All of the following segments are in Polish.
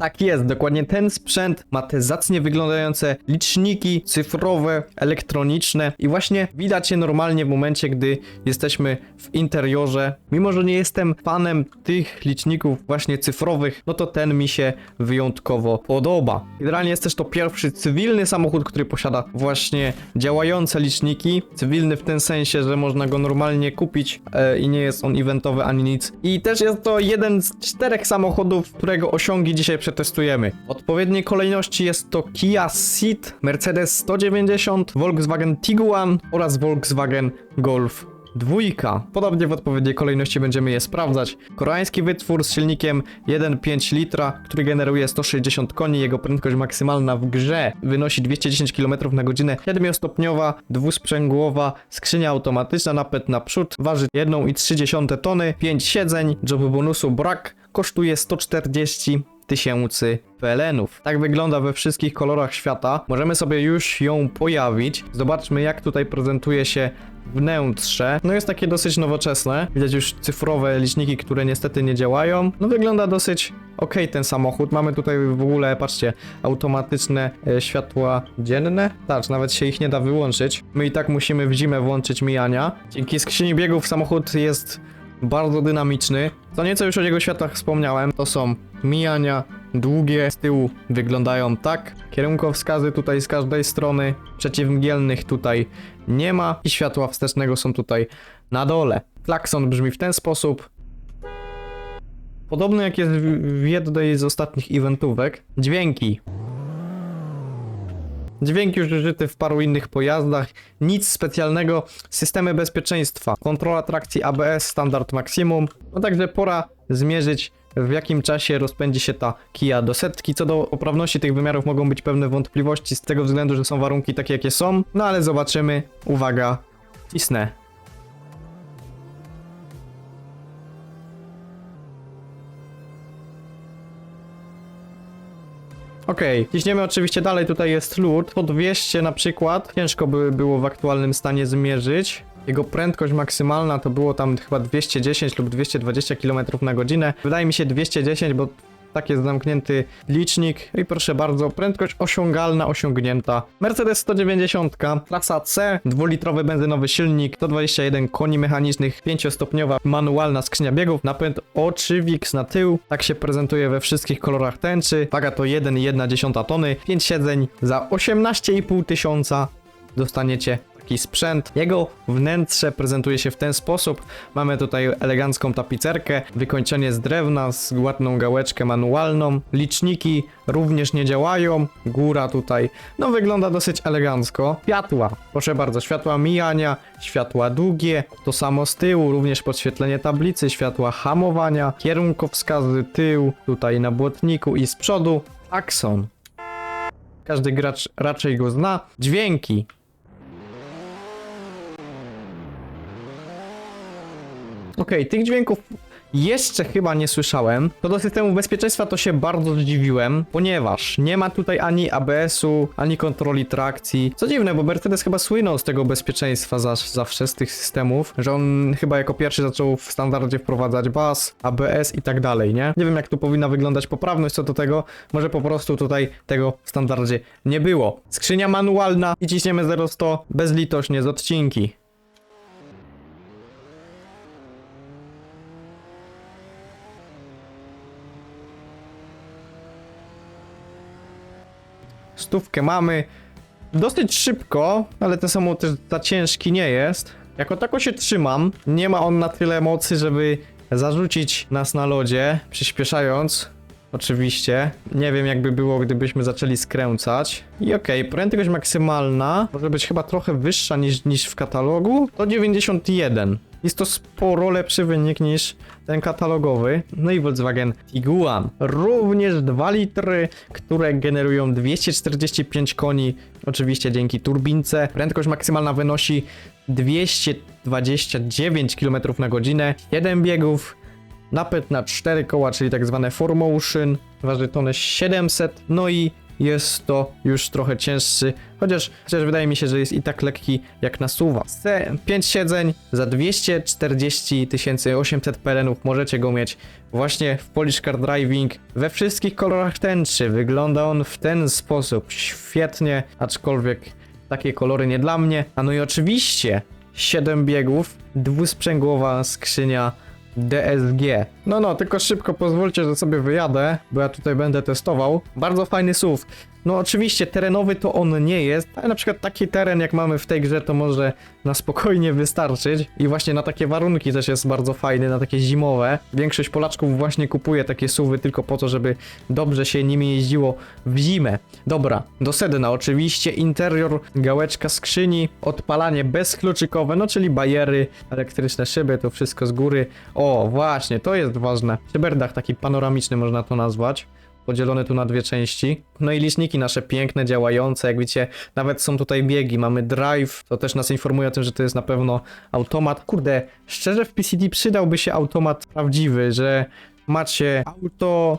Tak jest, dokładnie ten sprzęt ma te zacnie wyglądające liczniki cyfrowe, elektroniczne i właśnie widać je normalnie w momencie, gdy jesteśmy w interiorze. Mimo że nie jestem fanem tych liczników właśnie cyfrowych, no to ten mi się wyjątkowo podoba. Generalnie jest też to pierwszy cywilny samochód, który posiada właśnie działające liczniki. Cywilny w ten sensie, że można go normalnie kupić i nie jest on eventowy ani nic. I też jest to jeden z 4 samochodów, którego osiągi dzisiaj przetestujemy. W odpowiedniej kolejności jest to Kia Ceed, Mercedes 190, Volkswagen Tiguan oraz Volkswagen Golf 2. Podobnie w odpowiedniej kolejności będziemy je sprawdzać. Koreański wytwór z silnikiem 1,5 litra, który generuje 160 koni. Jego prędkość maksymalna w grze wynosi 210 km na godzinę. 7-stopniowa, dwusprzęgłowa skrzynia automatyczna, napęd naprzód, waży 1,3 tony, 5 siedzeń, jobu bonusu brak, kosztuje 140 000 PLN-ów. Tak wygląda we wszystkich kolorach świata. Możemy sobie już ją pojawić. Zobaczmy, jak tutaj prezentuje się wnętrze. No jest takie dosyć nowoczesne. Widać już cyfrowe liczniki, które niestety nie działają. No wygląda dosyć ok ten samochód. Mamy tutaj w ogóle, patrzcie, automatyczne światła dzienne. Tak, nawet się ich nie da wyłączyć. My i tak musimy w zimę włączyć mijania. Dzięki skrzyni biegów samochód jest bardzo dynamiczny. Co nieco już o jego światłach wspomniałem, to są mijania długie, z tyłu wyglądają tak. Kierunkowskazy tutaj z każdej strony, przeciwmgielnych tutaj nie ma i światła wstecznego są tutaj na dole. Klakson brzmi w ten sposób. Podobny jak jest w jednej z ostatnich eventówek. Dźwięki. Dźwięk już użyty w paru innych pojazdach, nic specjalnego. Systemy bezpieczeństwa, kontrola trakcji ABS, standard maksimum. No także pora zmierzyć, w jakim czasie rozpędzi się ta Kia do setki. Co do poprawności tych wymiarów mogą być pewne wątpliwości z tego względu, że są warunki takie jakie są. No ale zobaczymy. Uwaga, cisnę. Okej, ciśniemy oczywiście dalej, tutaj jest lód. Po 200 na przykład, ciężko by było w aktualnym stanie zmierzyć. Jego prędkość maksymalna to było tam chyba 210 lub 220 km na godzinę. Wydaje mi się 210, bo tak jest zamknięty licznik. I proszę bardzo, prędkość osiągalna, osiągnięta. Mercedes 190, klasa C, 2-litrowy benzynowy silnik, 121 koni mechanicznych, 5-stopniowa manualna skrzynia biegów, napęd oczywiks na tył. Tak się prezentuje we wszystkich kolorach tęczy. Waga to 1,1 tony, 5 siedzeń. Za 18,5 tysiąca dostaniecie taki sprzęt. Jego wnętrze prezentuje się w ten sposób. Mamy tutaj elegancką tapicerkę, wykończenie z drewna z ładną gałeczkę manualną. Liczniki również nie działają. Góra tutaj, no wygląda dosyć elegancko. Światła, proszę bardzo, światła mijania, światła długie, to samo z tyłu, również podświetlenie tablicy, światła hamowania, kierunkowskazy tył, tutaj na błotniku i z przodu. Akson. Każdy gracz raczej go zna. Dźwięki. Okej, tych dźwięków jeszcze chyba nie słyszałem. Co do systemu bezpieczeństwa to się bardzo zdziwiłem, ponieważ nie ma tutaj ani ABS-u, ani kontroli trakcji. Co dziwne, bo Mercedes chyba słynął z tego bezpieczeństwa zawsze z tych systemów, że on chyba jako pierwszy zaczął w standardzie wprowadzać BAS, ABS i tak dalej, nie? Nie wiem, jak tu powinna wyglądać poprawność co do tego, może po prostu tutaj tego w standardzie nie było. Skrzynia manualna i ciśniemy 0-100 bezlitośnie z odcinki. Stówkę mamy dosyć szybko, ale ten samochód też za ciężki nie jest. Jako tako się trzymam, nie ma on na tyle mocy, żeby zarzucić nas na lodzie, przyspieszając. Oczywiście. Nie wiem, jakby było, gdybyśmy zaczęli skręcać. I okej, prędkość maksymalna może być chyba trochę wyższa niż w katalogu. To 91. Jest to sporo lepszy wynik niż ten katalogowy. No i Volkswagen Tiguan. Również 2 litry, które generują 245 koni. Oczywiście dzięki turbince. Prędkość maksymalna wynosi 229 km na godzinę. 7 biegów. Napęd na 4 koła, czyli tak zwane 4Motion. Waży tonę 700. No i jest to już trochę cięższy, chociaż wydaje mi się, że jest i tak lekki jak na SUV-a. 5 siedzeń za 240 800 pelenów możecie go mieć właśnie w Polish Car Driving we wszystkich kolorach tęczy. Wygląda on w ten sposób świetnie, aczkolwiek takie kolory nie dla mnie. A no i oczywiście 7 biegów, dwusprzęgłowa skrzynia DSG. No, tylko szybko pozwólcie, że sobie wyjadę, bo ja tutaj będę testował. Bardzo fajny SUV. No oczywiście terenowy to on nie jest, ale na przykład taki teren jak mamy w tej grze to może na spokojnie wystarczyć i właśnie na takie warunki też jest bardzo fajny, na takie zimowe. Większość Polaczków właśnie kupuje takie SUVy tylko po to, żeby dobrze się nimi jeździło w zimę. Dobra, do sedna oczywiście interior, gałeczka skrzyni, odpalanie bezkluczykowe, no czyli bajery, elektryczne szyby, to wszystko z góry. O, właśnie, to jest ważne. Szyberdach taki panoramiczny można to nazwać. Podzielone tu na dwie części. No i liczniki nasze piękne, działające, jak widzicie, nawet są tutaj biegi, mamy drive, to też nas informuje o tym, że to jest na pewno automat. Kurde, szczerze w PCD przydałby się automat prawdziwy, że macie auto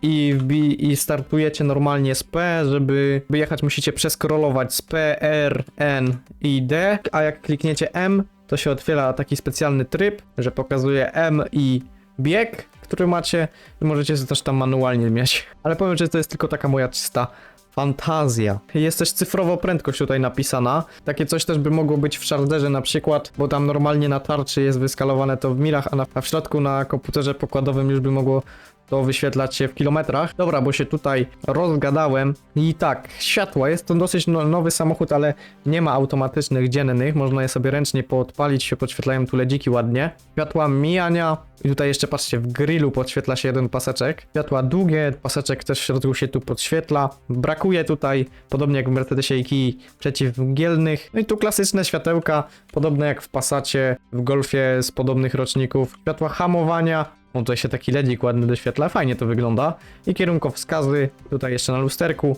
i startujecie normalnie z P, żeby jechać musicie przeskrolować z P, R, N i D, a jak klikniecie M, to się otwiera taki specjalny tryb, że pokazuje M i bieg, który macie i możecie sobie też tam manualnie mieć. Ale powiem, że to jest tylko taka moja czysta fantazja. Jest też cyfrowo prędkość tutaj napisana. Takie coś też by mogło być w Chargerze na przykład, bo tam normalnie na tarczy jest wyskalowane to w milach, a w środku na komputerze pokładowym już by mogło to wyświetlać się w kilometrach. Dobra, bo się tutaj rozgadałem. I tak, światła. Jest to dosyć nowy samochód, ale nie ma automatycznych dziennych. Można je sobie ręcznie poodpalić, się podświetlają tu ledziki ładnie. Światła mijania. I tutaj jeszcze patrzcie, w grillu podświetla się jeden paseczek. Światła długie, paseczek też w środku się tu podświetla. Brakuje tutaj, podobnie jak w Mercedesie i Kii, przeciwmgielnych. No i tu klasyczne światełka, podobne jak w Passacie, w Golfie z podobnych roczników. Światła hamowania. No tutaj się taki ledzik ładny doświetla, fajnie to wygląda. I kierunkowskazy, tutaj jeszcze na lusterku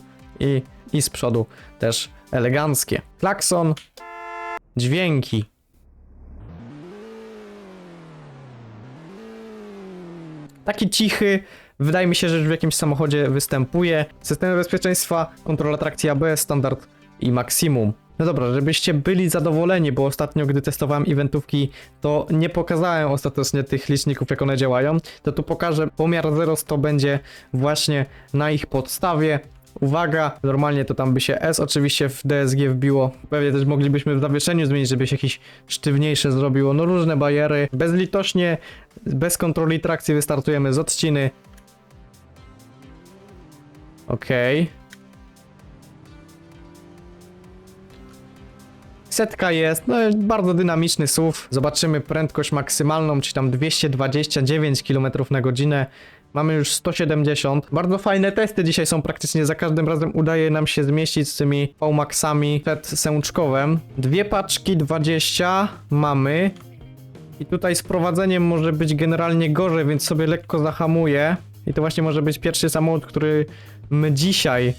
i z przodu też eleganckie. Klakson, dźwięki. Taki cichy, wydaje mi się, że już w jakimś samochodzie występuje. Systemy bezpieczeństwa, kontrola trakcji ABS, standard i maksimum. No dobra, żebyście byli zadowoleni, bo ostatnio, gdy testowałem eventówki, to nie pokazałem ostatecznie tych liczników, jak one działają. To tu pokażę, pomiar 0-100 będzie właśnie na ich podstawie. Uwaga, normalnie to tam by się S oczywiście w DSG wbiło. Pewnie też moglibyśmy w zawieszeniu zmienić, żeby się jakieś sztywniejsze zrobiło. No różne bariery. Bezlitośnie, bez kontroli trakcji wystartujemy z odciny. Okej. Setka jest, no bardzo dynamiczny SUV. Zobaczymy prędkość maksymalną, czy tam 229 km na godzinę. Mamy już 170. Bardzo fajne testy dzisiaj są praktycznie. Za każdym razem udaje nam się zmieścić z tymi V-Maxami przed sęczkowem. Dwie paczki 20 mamy. I tutaj z prowadzeniem może być generalnie gorzej, więc sobie lekko zahamuję. I to właśnie może być pierwszy samochód, który my dzisiaj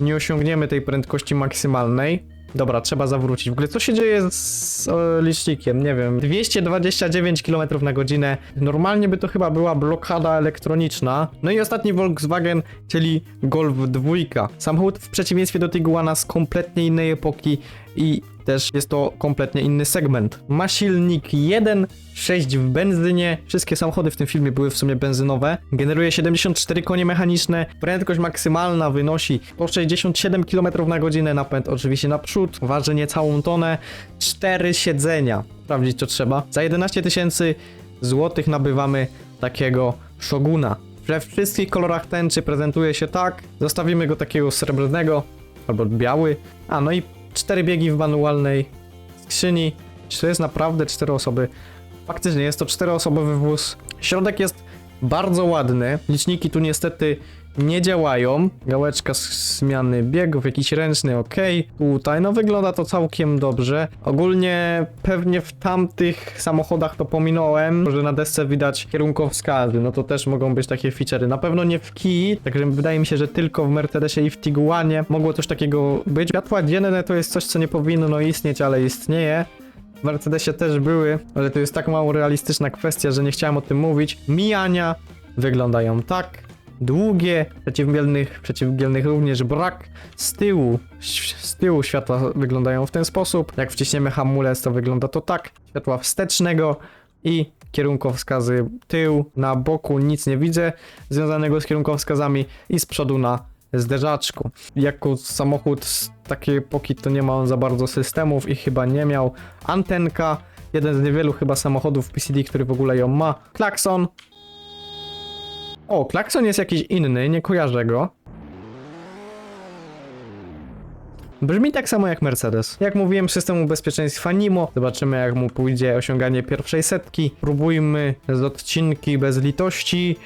nie osiągniemy tej prędkości maksymalnej. Dobra, trzeba zawrócić. W ogóle co się dzieje z licznikiem? Nie wiem. 229 km na godzinę. Normalnie by to chyba była blokada elektroniczna. No i ostatni Volkswagen, czyli Golf 2. Samochód w przeciwieństwie do Tiguana z kompletnie innej epoki i też jest to kompletnie inny segment. Ma silnik 1.6 w benzynie. Wszystkie samochody w tym filmie były w sumie benzynowe. Generuje 74 konie mechaniczne. Prędkość maksymalna wynosi 167 km na godzinę. Napęd oczywiście naprzód. Waży niecałą tonę. 4 siedzenia. Sprawdzić to trzeba. Za 11 000 złotych nabywamy takiego Shoguna. We wszystkich kolorach tęczy prezentuje się tak. Zostawimy go takiego srebrnego albo biały. A no i 4 biegi w manualnej skrzyni. Czy to jest naprawdę 4 osoby? Faktycznie jest to 4-osobowy wóz. Środek jest bardzo ładny. Liczniki tu niestety nie działają. Gałeczka zmiany biegów, jakiś ręczny, ok. Tutaj no wygląda to całkiem dobrze. Ogólnie pewnie w tamtych samochodach to pominąłem, że na desce widać kierunkowskazy. No to też mogą być takie feature'y. Na pewno nie w Kii, także wydaje mi się, że tylko w Mercedesie i w Tiguanie mogło coś takiego być. Światła dzienne to jest coś, co nie powinno istnieć, ale istnieje. W Mercedesie też były, ale to jest tak mało realistyczna kwestia, że nie chciałem o tym mówić. Mijania wyglądają tak. długie, przeciwbielnych również brak. Z tyłu światła wyglądają w ten sposób. Jak wciśniemy hamulec, to wygląda to tak. Światła wstecznego i kierunkowskazy tył, na boku nic nie widzę związanego z kierunkowskazami i z przodu na zderzaczku. Jako samochód z takiej epoki to nie ma on za bardzo systemów i chyba nie miał. Antenka, jeden z niewielu chyba samochodów PCD, który w ogóle ją ma. Klakson. O, klakson jest jakiś inny, nie kojarzę go. Brzmi tak samo jak Mercedes. Jak mówiłem, systemu bezpieczeństwa NIMO. Zobaczymy, jak mu pójdzie osiąganie pierwszej setki. Próbujmy z odcinki bez litości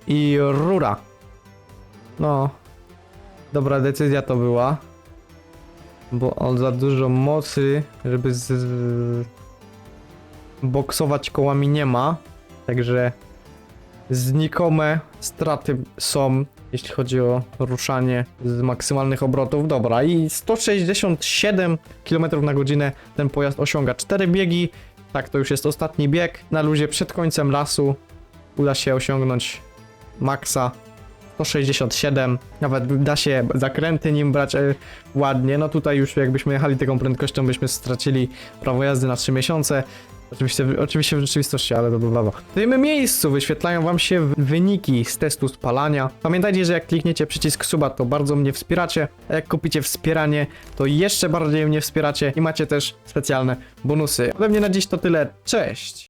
i rura. No, dobra decyzja to była. Bo on za dużo mocy, żeby boksować kołami nie ma. Także znikome straty są, jeśli chodzi o ruszanie z maksymalnych obrotów. Dobra, i 167 km na godzinę ten pojazd osiąga 4 biegi. Tak, to już jest ostatni bieg. Na luzie przed końcem lasu uda się osiągnąć maksa 167. Nawet da się zakręty nim brać ładnie. No tutaj już jakbyśmy jechali taką prędkością, byśmy stracili prawo jazdy na 3 miesiące. Oczywiście w rzeczywistości, ale to bywa. W tym miejscu wyświetlają wam się wyniki z testu spalania. Pamiętajcie, że jak klikniecie przycisk suba, to bardzo mnie wspieracie, a jak kupicie wspieranie, to jeszcze bardziej mnie wspieracie i macie też specjalne bonusy. Ode mnie na dziś to tyle. Cześć!